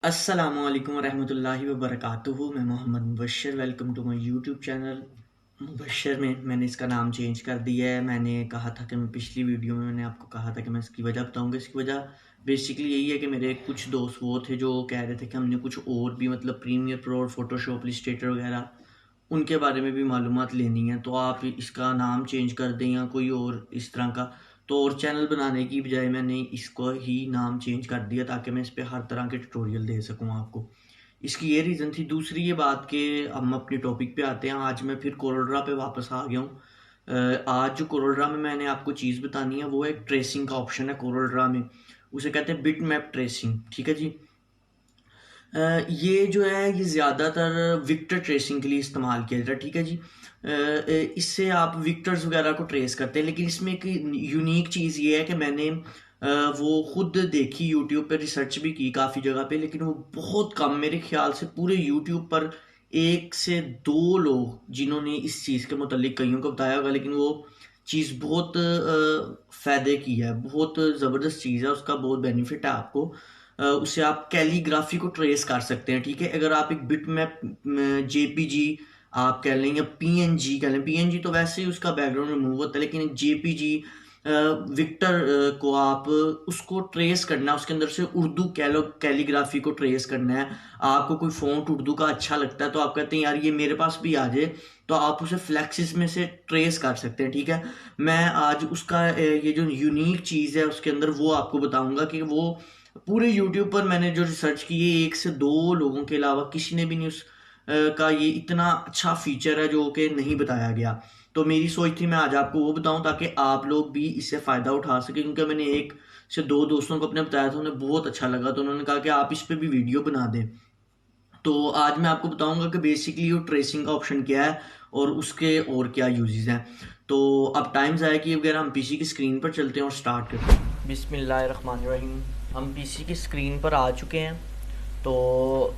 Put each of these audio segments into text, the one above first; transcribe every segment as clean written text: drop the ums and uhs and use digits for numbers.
अस्सलामुअलैकुम वरहमतुल्लाहि वबरकातुहू। मैं Mohammad Mubashar, welcome to my YouTube channel. Mubashar में मैंने इसका नाम चेंज कर दिया है। मैंने कहा था कि मैं पिछली वीडियो में मैंने आपको कहा था कि मैं इसकी वजह बताऊंगा। इसकी वजह बेसिकली यही है कि मेरे कुछ दोस्त वो थे जो कह रहे थे कि हमने कुछ और भी मतलब प्रीमियर प्रो और फोटोशॉप इलस्ट्रेटर वगैरह उनके बारे में भी मालूमात लेनी है, तो आप इसका नाम चेंज कर दें या कोई और इस तरह का। तो और चैनल बनाने की बजाय मैंने इसको ही नाम चेंज कर दिया ताकि मैं इस पे हर तरह के ट्यूटोरियल दे सकूं आपको। इसकी ये रीज़न थी। दूसरी ये बात कि हम अपने टॉपिक पे आते हैं। आज मैं फिर कोरोड्रा पे वापस आ गया हूँ। आज जो कोरोड्रा में मैंने आपको चीज़ बतानी है वो एक ट्रेसिंग का ऑप्शन है कोरोड्रा में। उसे कहते हैं बिट मैप ट्रेसिंग। ठीक है जी। ये जो है ये ज़्यादातर विक्टर ट्रेसिंग के लिए इस्तेमाल किया जाता है। ठीक है जी। इससे आप विक्टर्स वगैरह को ट्रेस करते हैं, लेकिन इसमें एक यूनिक चीज़ ये है कि मैंने वो खुद देखी, यूट्यूब पे रिसर्च भी की काफ़ी जगह पे, लेकिन वो बहुत कम, मेरे ख्याल से पूरे यूट्यूब पर एक से दो लोग जिन्होंने इस चीज़ के मुतालिक कईयों को बताया होगा, लेकिन वो चीज़ बहुत फ़ायदे की है, बहुत ज़बरदस्त चीज़ है, उसका बहुत बेनिफिट है आपको। उससे आप कैलीग्राफी को ट्रेस कर सकते हैं। ठीक है, अगर आप एक बिट मैप जेपीजी आप कह लें या पीएनजी कह लें, पीएनजी तो वैसे ही उसका बैकग्राउंड रिमूव होता है, लेकिन जेपीजी विक्टर को आप उसको ट्रेस करना है, उसके अंदर से उर्दू कैलीग्राफी को ट्रेस करना है। आपको कोई फ़ॉन्ट उर्दू का अच्छा लगता है तो आप कहते हैं यार ये मेरे पास भी आ जाए, तो आप उसे फ्लैक्सिस में से ट्रेस कर सकते हैं। ठीक है, मैं आज उसका ये जो यूनिक चीज़ है उसके अंदर वो आपको बताऊंगा कि वो पूरे यूट्यूब पर मैंने जो रिसर्च की है एक से दो लोगों के अलावा किसी ने भी नहीं उस का ये इतना अच्छा फीचर है जो कि नहीं बताया गया। तो मेरी सोच थी मैं आज आपको वो बताऊं ताकि आप लोग भी इससे फ़ायदा उठा सकें, क्योंकि मैंने एक से दो दोस्तों को अपने बताया था, उन्हें बहुत अच्छा लगा, तो उन्होंने कहा कि आप इस पे भी वीडियो बना दें। तो आज मैं आपको बताऊंगा कि बेसिकली वो ट्रेसिंग का ऑप्शन क्या है और उसके और क्या यूजेस हैं। तो अब टाइम ज़ाया किए बगैर हम पीसी की स्क्रीन पर चलते हैं और स्टार्ट करते हैं। बिस्मिल्लाहिर्रहमानिर्रहीम। हम पीसी की स्क्रीन पर आ चुके हैं। तो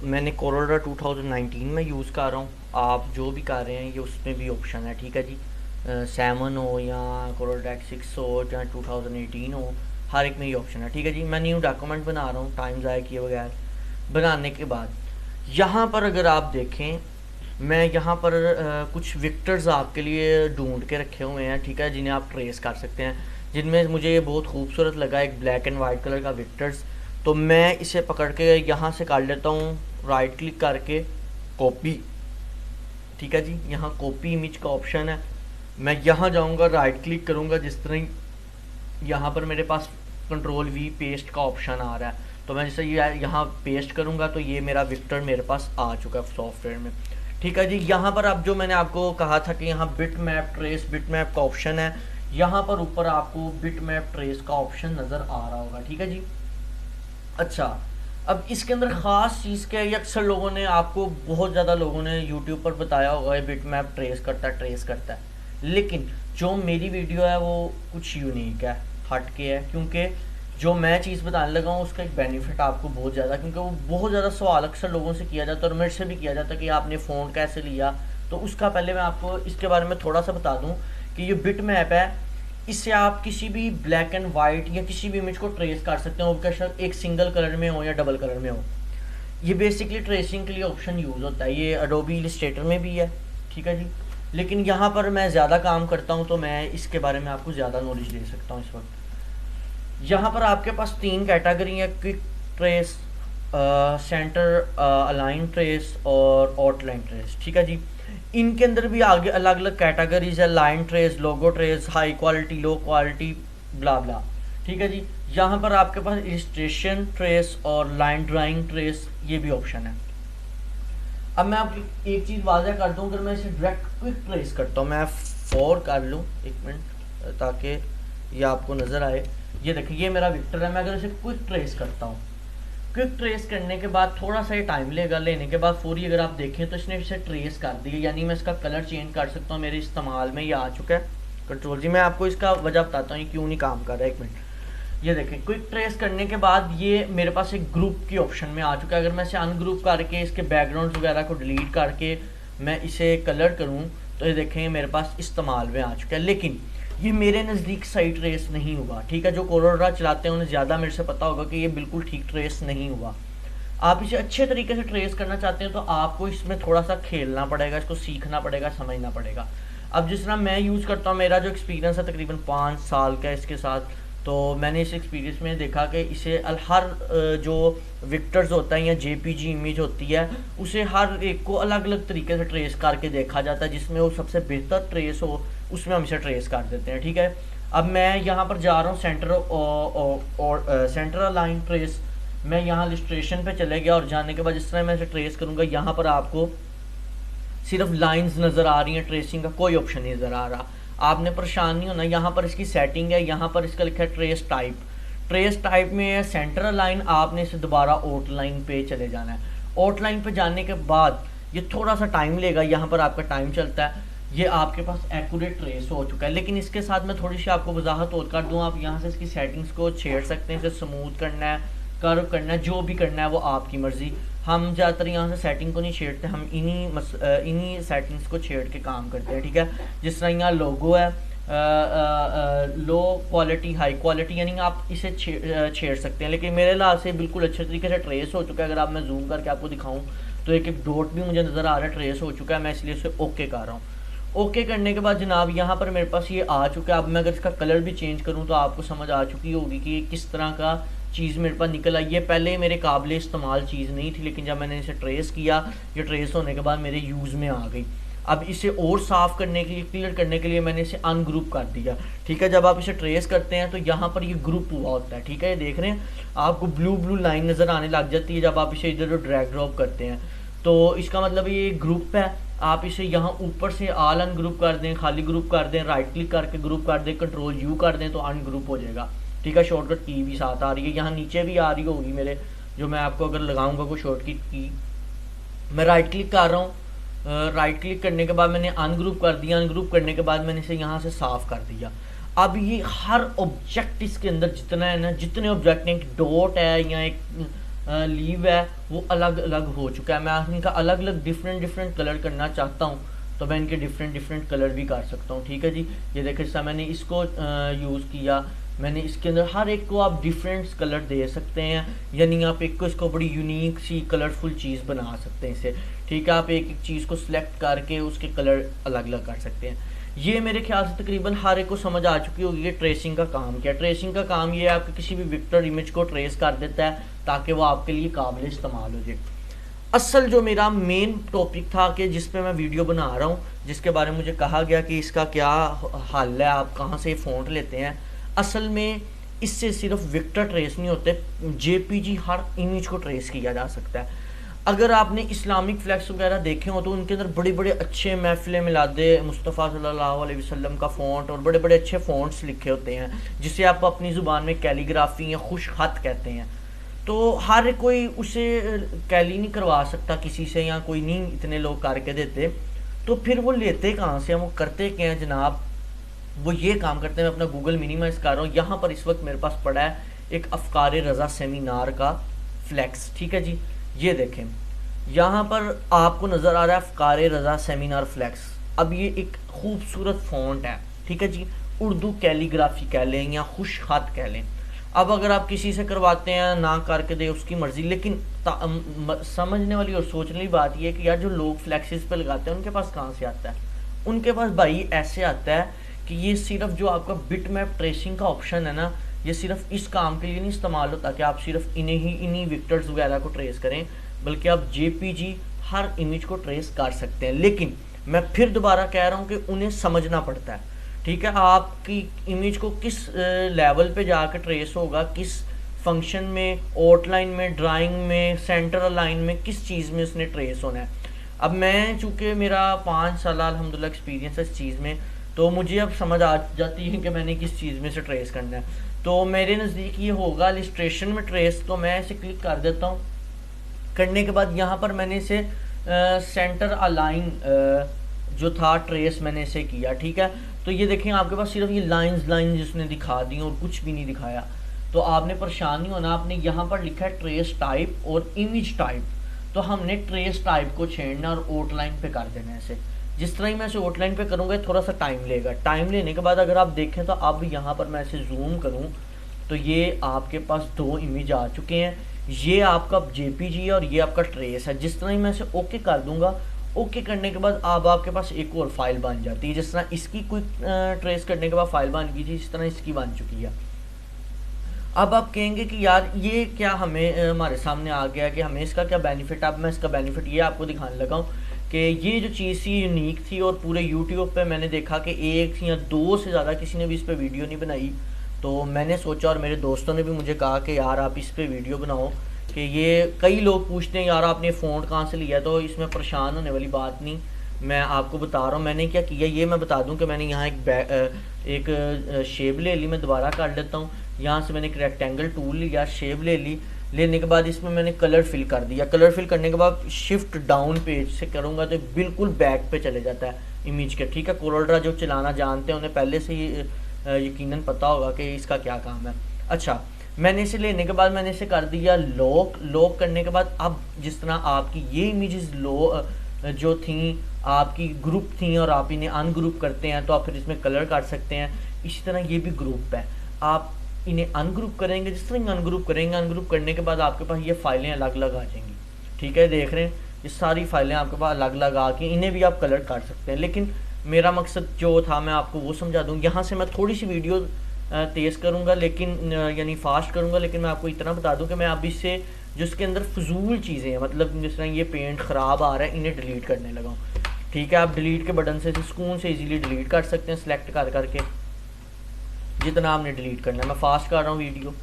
मैंने कोरोडा 2019 में यूज़ कर रहा हूँ। आप जो भी कर रहे हैं ये उसमें भी ऑप्शन है। ठीक है जी। 7 हो या कोरोडा X6 हो या 2018 हो, हर एक में ये ऑप्शन है। ठीक है जी। मैं न्यू डॉक्यूमेंट बना रहा हूँ टाइम ज़ाया किए बगैर। बनाने के बाद यहाँ पर अगर आप देखें, मैं यहाँ पर कुछ विक्टर्स आपके लिए ढूंढ के रखे हुए हैं। ठीक है, जिन्हें आप ट्रेस कर सकते हैं, जिनमें मुझे ये बहुत खूबसूरत लगा एक ब्लैक एंड वाइट कलर का विक्टर्स। तो मैं इसे पकड़ के यहाँ से कर लेता हूँ, राइट क्लिक करके कॉपी। ठीक है जी, यहाँ कॉपी इमेज का ऑप्शन है। मैं यहाँ जाऊँगा, राइट क्लिक करूँगा, जिस तरह यहाँ पर मेरे पास कंट्रोल वी पेस्ट का ऑप्शन आ रहा है, तो मैं जैसे ये यहाँ पेस्ट करूँगा तो ये मेरा विक्टर मेरे पास आ चुका है सॉफ्टवेयर में। ठीक है जी। यहाँ पर अब जो मैंने आपको कहा था कि यहाँ bit map trace, bit map का ऑप्शन है, यहाँ पर ऊपर आपको बिट मैप ट्रेस का ऑप्शन नज़र आ रहा होगा। ठीक है जी। अच्छा, अब इसके अंदर ख़ास चीज़ क्या है, अक्सर लोगों ने आपको, बहुत ज़्यादा लोगों ने यूट्यूब पर बताया होगा ये बिट मैप ट्रेस करता है, लेकिन जो मेरी वीडियो है वो कुछ यूनिक है, हट के है, क्योंकि जो मैं चीज़ बताने लगा हूँ उसका एक बेनिफिट आपको बहुत ज़्यादा, क्योंकि वो बहुत ज़्यादा सवाल अक्सर लोगों से किया जाता है और मेरे से भी किया जाता है कि आपने फ़ोन कैसे लिया। तो उसका पहले मैं आपको इसके बारे में थोड़ा सा बता दूँ कि ये बिट मैप है, इससे आप किसी भी ब्लैक एंड वाइट या किसी भी इमेज को ट्रेस कर सकते हो, वो एक सिंगल कलर में हो या डबल कलर में हो। ये बेसिकली ट्रेसिंग के लिए ऑप्शन यूज़ होता है, ये एडोबी इलस्ट्रेटर में भी है। ठीक है जी। लेकिन यहाँ पर मैं ज़्यादा काम करता हूँ तो मैं इसके बारे में आपको ज़्यादा नॉलेज दे सकता हूँ इस वक्त। यहाँ पर आपके पास तीन कैटेगरी है, quick trace, centre align trace और आउटलाइन ट्रेस। ठीक है जी। इनके अंदर भी आगे अलग अलग कैटेगरीज है, line trace, logo trace, high quality, low quality, blah blah. ठीक है जी। यहाँ पर आपके पास इलस्ट्रेशन ट्रेस और लाइन ड्राइंग ट्रेस, ये भी ऑप्शन है। अब मैं आपको एक चीज़ वाज़ह कर दूँ, अगर मैं इसे डायरेक्ट क्विक ट्रेस करता हूँ, मैं F4 कर लूँ, एक मिनट, ताकि ये आपको नज़र आए। ये देखिए ये मेरा विक्टर है। मैं अगर इसे क्विक ट्रेस करता हूँ, क्विक ट्रेस करने के बाद थोड़ा सा ये टाइम लेगा, लेने के बाद फौरी अगर आप देखें तो इसने इसे ट्रेस कर दिया, यानी मैं इसका कलर चेंज कर सकता हूँ। मेरे इस्तेमाल में ये आ चुका है कंट्रोल जी। मैं आपको इसका वजह बताता हूँ ये क्यों नहीं काम कर रहा है, एक मिनट। ये देखें क्विक ट्रेस करने के बाद ये मेरे पास एक ग्रुप की ऑप्शन में आ चुका है। अगर मैं इसे अनग्रुप करके इसके बैकग्राउंड वगैरह को डिलीट करके मैं इसे कलर करूँ तो ये देखें मेरे पास इस्तेमाल में आ चुका है, लेकिन ये मेरे नज़दीक सही ट्रेस नहीं हुआ। ठीक है, जो कोरोडा चलाते हैं उन्हें ज़्यादा मेरे से पता होगा कि ये बिल्कुल ठीक ट्रेस नहीं हुआ। आप इसे अच्छे तरीके से ट्रेस करना चाहते हैं तो आपको इसमें थोड़ा सा खेलना पड़ेगा, इसको सीखना पड़ेगा, समझना पड़ेगा। अब जिस तरह मैं यूज़ करता हूँ, मेरा जो एक्सपीरियंस है तकरीबन 5 साल का इसके साथ, तो मैंने इस एक्सपीरियंस में देखा कि इसे हर जो विक्टर्स होता है या जेपीजी इमेज होती है उसे हर एक को अलग अलग तरीके से ट्रेस करके देखा जाता है, जिसमें वो सबसे बेहतर ट्रेस हो उसमें हम इसे ट्रेस कर देते हैं। ठीक है, अब मैं यहाँ पर जा रहा हूँ सेंटर अलाइन ट्रेस। मैं यहाँ इलस्ट्रेशन पे चले गया और जाने के बाद जिस तरह मैं इसे ट्रेस करूँगा, यहाँ पर आपको सिर्फ लाइंस नज़र आ रही हैं, ट्रेसिंग का कोई ऑप्शन नहीं नज़र आ रहा। आपने परेशान नहीं होना, यहाँ पर इसकी सेटिंग है, यहाँ पर इसका लिखा है ट्रेस टाइप। ट्रेस टाइप में है सेंटर लाइन, आपने इसे दोबारा आउटलाइन पे चले जाना है। आउटलाइन पे जाने के बाद ये थोड़ा सा टाइम लेगा, यहाँ पर आपका टाइम चलता है। ये आपके पास एक्यूरेट ट्रेस हो चुका है, लेकिन इसके साथ मैं थोड़ी सी आपको वजाहत और कर दूँ। आप यहाँ से इसकी सेटिंग्स को छेड़ सकते हैं, इसे स्मूथ करना है, कर्व करना है, जो भी करना है वो आपकी मर्ज़ी। हम ज़्यादातर यहाँ से सेटिंग को नहीं छेड़ते, हम इन्हीं सेटिंग्स को छेड़ के काम करते हैं। ठीक है, जिस तरह यहाँ लोगो है, लो क्वालिटी हाई क्वालिटी, यानी आप इसे छेड़ सकते हैं, लेकिन मेरे लिहाज से बिल्कुल अच्छे तरीके से ट्रेस हो चुका है। अगर आप मैं जूम करके आपको दिखाऊँ तो एक एक डॉट भी मुझे नज़र आ रहा है, ट्रेस हो चुका है। मैं इसलिए इसे ओके कर रहा हूँ। ओके करने के बाद जनाब यहाँ पर मेरे पास ये आ चुका है। अब मैं अगर इसका कलर भी चेंज करूँ तो आपको समझ आ चुकी होगी कि किस तरह का चीज़ मेरे पास निकल आई है। पहले मेरे काबिल इस्तेमाल चीज़ नहीं थी, लेकिन जब मैंने इसे ट्रेस किया, ये ट्रेस होने के बाद मेरे यूज़ में आ गई। अब इसे और साफ़ करने के लिए, क्लियर करने के लिए मैंने इसे अनग्रुप कर दिया। ठीक है, जब आप इसे ट्रेस करते हैं तो यहाँ पर ये ग्रुप हुआ होता है। ठीक है, ये देख रहे हैं आपको ब्लू लाइन नज़र आने लग जाती है जब आप इसे इधर ड्रैग ड्रॉप करते हैं, तो इसका मतलब ये ग्रुप है। आप इसे यहाँ ऊपर से ऑल अनग्रुप कर दें, खाली ग्रुप कर दें, राइट क्लिक करके ग्रुप कर दें, कंट्रोल यू कर दें तो अनग्रुप हो जाएगा। ठीक है, शॉर्टकट की भी साथ आ रही है, यहाँ नीचे भी आ रही होगी मेरे, जो मैं आपको अगर लगाऊंगा कोई शॉर्टकट की। मैं राइट क्लिक कर रहा हूँ, राइट क्लिक करने के बाद मैंने अनग्रुप कर दिया, अनग्रुप करने के बाद मैंने इसे यहाँ से साफ कर दिया। अब ये हर ऑब्जेक्ट इसके अंदर जितना है ना, जितने ऑब्जेक्ट हैं, एक डॉट है या एक लीव है, वो अलग अलग हो चुका है। मैं इनका अलग अलग डिफरेंट कलर करना चाहता हूँ तो मैं इनके डिफरेंट कलर भी कर सकता हूँ। ठीक है जी, ये देखिए जैसा मैंने इसको यूज़ किया, मैंने इसके अंदर हर एक को आप डिफरेंट कलर दे सकते हैं, यानी आप एक को इसको बड़ी यूनिक सी कलरफुल चीज़ बना सकते हैं इसे। ठीक है, आप एक एक चीज़ को सिलेक्ट करके उसके कलर अलग अलग कर सकते हैं। ये मेरे ख्याल से तकरीबन हर एक को समझ आ चुकी होगी कि ट्रेसिंग का काम क्या है। ट्रेसिंग का काम ये है, आपके किसी भी वेक्टर इमेज को ट्रेस कर देता है ताकि वो आपके लिए काबिल इस्तेमाल हो जाए। असल जो मेरा मेन टॉपिक था कि जिस पे मैं वीडियो बना रहा हूँ, जिसके बारे में मुझे कहा गया कि इसका क्या हल है, आप कहाँ से फ़ॉन्ट लेते हैं, असल में इससे सिर्फ वेक्टर ट्रेस नहीं होते, जेपीजी हर इमेज को ट्रेस किया जा सकता है। अगर आपने इस्लामिक फ्लैग्स वगैरह देखे हो तो उनके अंदर बड़े बड़े अच्छे महफिल मिलादे मुस्तफ़ा सल्लल्लाहु अलैहि वसल्लम का फ़ॉन्ट और बड़े बड़े अच्छे फ़ॉन्ट्स लिखे होते हैं, जिसे आप अपनी ज़ुबान में कैलीग्राफी या खुश खत कहते हैं। तो हर कोई उसे कैली नहीं करवा सकता किसी से, या कोई नहीं इतने लोग करके देते, तो फिर वो लेते कहाँ से हैं, वो करते क्या हैं जनाब, वो ये काम करते हैं। मैं अपना गूगल मिनिमाइज कर रहा हूँ, यहाँ पर इस वक्त मेरे पास पड़ा है एक अफकार रज़ा सेमिनार का फ्लैक्स। ठीक है जी, ये देखें यहाँ पर आपको नज़र आ रहा है अफकार रज़ा सेमिनार फ्लैक्स। अब ये एक खूबसूरत फ़ॉन्ट है, ठीक है जी, उर्दू कैलीग्राफी कह लें या खुश खत कह लें। अब अगर आप किसी से करवाते हैं, ना करके दे उसकी मर्ज़ी, लेकिन समझने वाली और सोचने वाली बात यह है कि यार जो लोग फ्लैक्सेस पे लगाते हैं उनके पास कहाँ से आता है, उनके पास भाई ऐसे आता है कि ये सिर्फ जो आपका बिट मैप ट्रेसिंग का ऑप्शन है ना, ये सिर्फ इस काम के लिए नहीं इस्तेमाल होता कि आप सिर्फ इन्हीं विक्टर्स वगैरह को ट्रेस करें, बल्कि आप जेपीजी हर इमेज को ट्रेस कर सकते हैं। लेकिन मैं फिर दोबारा कह रहा हूँ कि उन्हें समझना पड़ता है। ठीक है, आपकी इमेज को किस लेवल पे जाकर ट्रेस होगा, किस फंक्शन में, आउटलाइन में, ड्राइंग में, सेंटर लाइन में, किस चीज़ में उसने ट्रेस होना है। अब मैं चूँकि मेरा 5 साल अल्हम्दुलिल्लाह एक्सपीरियंस है इस चीज़ में, तो मुझे अब समझ आ जाती है कि मैंने किस चीज़ में से ट्रेस करना है। तो मेरे नज़दीक ये होगा इलस्ट्रेशन में ट्रेस, तो मैं इसे क्लिक कर देता हूँ। करने के बाद यहाँ पर मैंने इसे सेंटर अलाइन जो था ट्रेस मैंने इसे किया। ठीक है, तो ये देखें आपके पास सिर्फ ये लाइंस जिसने दिखा दी और कुछ भी नहीं दिखाया, तो आपने परेशान नहीं होना। आपने यहाँ पर लिखा है ट्रेस टाइप और इमेज टाइप, तो हमने ट्रेस टाइप को छेड़ना और आउटलाइन पे कर देना है इसे। जिस तरह ही मैं इसे आउटलाइन पे करूँगा थोड़ा सा टाइम लेगा। टाइम लेने के बाद अगर आप देखें तो अब यहाँ पर मैं इसे जूम करूँ तो ये आपके पास 2 इमेज आ चुके हैं। ये आपका जेपीजी है और ये आपका ट्रेस है। जिस तरह ही मैं इसे ओके कर दूंगा, ओके करने के बाद अब आपके पास एक और फाइल बन जाती है। जिस तरह इसकी क्विक ट्रेस करने के बाद फाइल बन गई थी, इस तरह इसकी बन चुकी है। अब आप कहेंगे कि यार ये क्या हमें हमारे सामने आ गया कि हमें इसका क्या बेनिफिट। अब मैं इसका बेनिफिट ये आपको दिखाने लगा हूँ कि ये जो चीज़ थी यूनिक थी और पूरे यूट्यूब पे मैंने देखा कि एक या दो से ज़्यादा किसी ने भी इस पर वीडियो नहीं बनाई। तो मैंने सोचा और मेरे दोस्तों ने भी मुझे कहा कि यार आप इस पर वीडियो बनाओ, कि ये कई लोग पूछते हैं यार आपने फ़ॉन्ट कहाँ से लिया। तो इसमें परेशान होने वाली बात नहीं, मैं आपको बता रहा हूँ मैंने क्या किया। ये मैं बता दूँ कि मैंने यहाँ एक शेप ले ली। मैं दोबारा कर लेता हूँ। यहाँ से मैंने एक रेक्टेंगल टूल लिया, शेप ले ली। लेने के बाद इसमें मैंने कलर फिल कर दिया। कलर फिल करने के बाद शिफ्ट डाउन पेज से करूँगा तो बिल्कुल बैक पे चले जाता है इमेज के। ठीक है, कोरल जो चलाना जानते हैं उन्हें पहले से ही यकीनन पता होगा कि इसका क्या काम है। अच्छा, मैंने इसे लेने के बाद मैंने इसे कर दिया लॉक। लॉक करने के बाद अब जिस तरह आपकी ये इमेजेस जो थी आपकी ग्रुप थी और आप इन्हें अनग्रुप करते हैं तो आप फिर इसमें कलर कर सकते हैं। इसी तरह ये भी ग्रुप है, आप इन्हें अनग्रुप करेंगे। जिस तरह अनग्रुप करेंगे, अनग्रुप करने के बाद आपके पास ये फाइलें अलग अलग आ जाएंगी। ठीक है, देख रहे हैं ये सारी फाइलें आपके पास अलग अलग आके इन्हें भी आप कलर कर सकते हैं। लेकिन मेरा मकसद जो था मैं आपको वो समझा दूँ। यहाँ से मैं थोड़ी सी वीडियो तेज़ करूँगा, लेकिन यानी फास्ट करूँगा, लेकिन मैं आपको इतना बता दूँ कि मैं अब इससे जो इसके अंदर फजूल चीज़ें हैं, मतलब जिस तरह ये पेंट ख़राब आ रहा है, इन्हें डिलीट करने लगा हूँ। ठीक है, आप डिलीट के बटन से सुकून से इजीली डिलीट कर सकते हैं, सिलेक्ट कर करके जितना आपने डिलीट करना है। मैं फास्ट कर रहा हूँ वीडियो।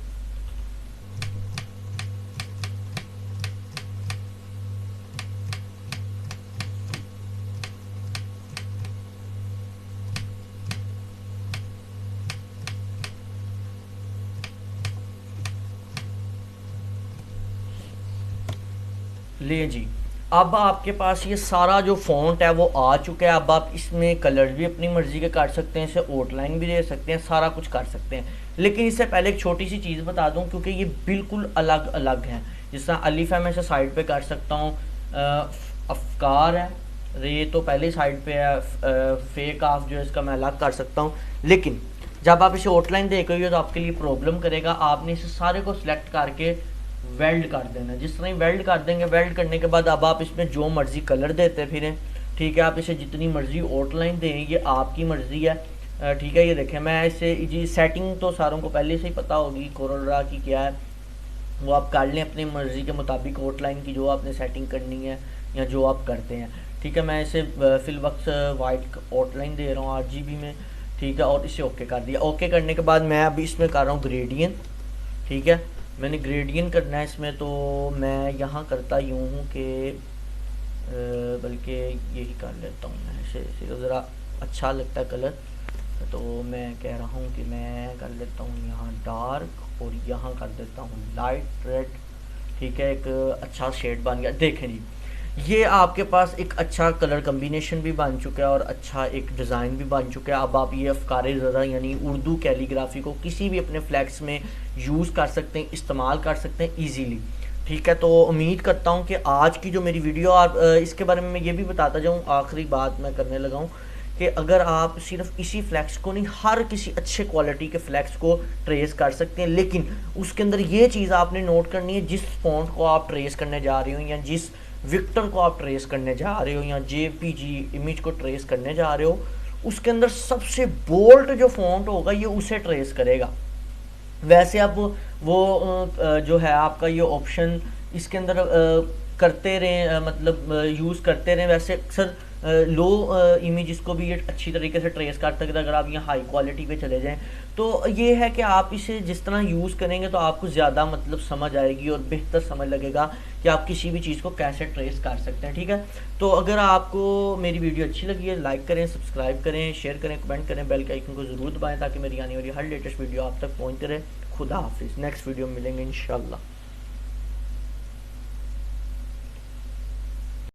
ले जी, अब आपके पास ये सारा जो फ़ॉन्ट है वो आ चुका है। अब आप इसमें कलर भी अपनी मर्ज़ी के काट सकते हैं, इसे आउटलाइन भी दे सकते हैं, सारा कुछ कर सकते हैं। लेकिन इससे पहले एक छोटी सी चीज़ बता दूं, क्योंकि ये बिल्कुल अलग अलग हैं। जिस तरह अलिफ है, मैं इसे साइड पे कर सकता हूँ। अफकार है, ये तो पहले साइड पे है। फेक ऑफ जो है इसका मैं अलग कर सकता हूँ। लेकिन जब आप इसे आउटलाइन देखेंगे तो आपके लिए प्रॉब्लम करेगा। आपने इसे सारे को सिलेक्ट करके वेल्ड कर देना। जिस तरह वेल्ड कर देंगे, वेल्ड करने के बाद अब आप इसमें जो मर्जी कलर देते फिरें। ठीक है, आप इसे जितनी मर्जी आउटलाइन दें, ये आपकी मर्जी है। ठीक है, ये देखें मैं इसे जी सेटिंग तो सारों को पहले से ही पता होगी कोरल ड्रा की क्या है, वो आप कर लें अपनी मर्जी के मुताबिक आउटलाइन की जो आपने सेटिंग करनी है या जो आप करते हैं। ठीक है, मैं इसे फिल वक्त वाइट आउटलाइन दे रहा हूँ 8 GB में। ठीक है, और इसे ओके कर दिया। ओके करने के बाद मैं अभी इसमें कर रहा हूँ ग्रेडियंट। ठीक है, मैंने ग्रेडियंट करना है इसमें, तो मैं यहाँ करता यूँ हूँ कि बल्कि यही कर लेता हूँ मैं इसे ज़रा अच्छा लगता है कलर। तो मैं कह रहा हूँ कि मैं कर लेता हूँ यहाँ डार्क और यहाँ कर देता हूँ लाइट रेड। ठीक है, एक अच्छा शेड बन गया। देखें जी, ये आपके पास एक अच्छा कलर कम्बिनेशन भी बन चुका है और अच्छा एक डिज़ाइन भी बन चुका है। अब आप ये अफकारे ज़रा यानी उर्दू कैलीग्राफी को किसी भी अपने फ्लैक्स में यूज़ कर सकते हैं, इस्तेमाल कर सकते हैं ईजीली। ठीक है, तो उम्मीद करता हूँ कि आज की जो मेरी वीडियो, आप इसके बारे में मैं ये भी बताता जाऊँ, आखिरी बात मैं करने लगा हूँ कि अगर आप सिर्फ इसी फ्लैक्स को नहीं, हर किसी अच्छे क्वालिटी के फ्लैक्स को ट्रेस कर सकते हैं। लेकिन उसके अंदर ये चीज़ आपने नोट करनी है, जिस फॉन्ट को आप ट्रेस करने जा रहे हो या जिस विक्टर को आप ट्रेस करने जा रहे हो या जेपीजी इमेज को ट्रेस करने जा रहे हो, उसके अंदर सबसे बोल्ड जो फॉन्ट होगा ये उसे ट्रेस करेगा। वैसे अब वो जो है आपका ये ऑप्शन इसके अंदर करते रहें, मतलब यूज़ करते रहें। वैसे अक्सर लो इमेजेस को भी ये अच्छी तरीके से ट्रेस कर सकते हैं अगर आप यहाँ हाई क्वालिटी पे चले जाएं। तो ये है कि आप इसे जिस तरह यूज़ करेंगे तो आपको ज़्यादा मतलब समझ आएगी और बेहतर समझ लगेगा कि आप किसी भी चीज़ को कैसे ट्रेस कर सकते हैं। ठीक है, तो अगर आपको मेरी वीडियो अच्छी लगी है, लाइक करें, सब्सक्राइब करें, शेयर करें, कमेंट करें, बेल के आइकन को ज़रूर दबाएँ ताकि मेरी आने वाली हर लेटेस्ट वीडियो आप तक पहुँचते रहे। खुदा हाफिज़, नेक्स्ट वीडियो में मिलेंगे इंशाल्लाह।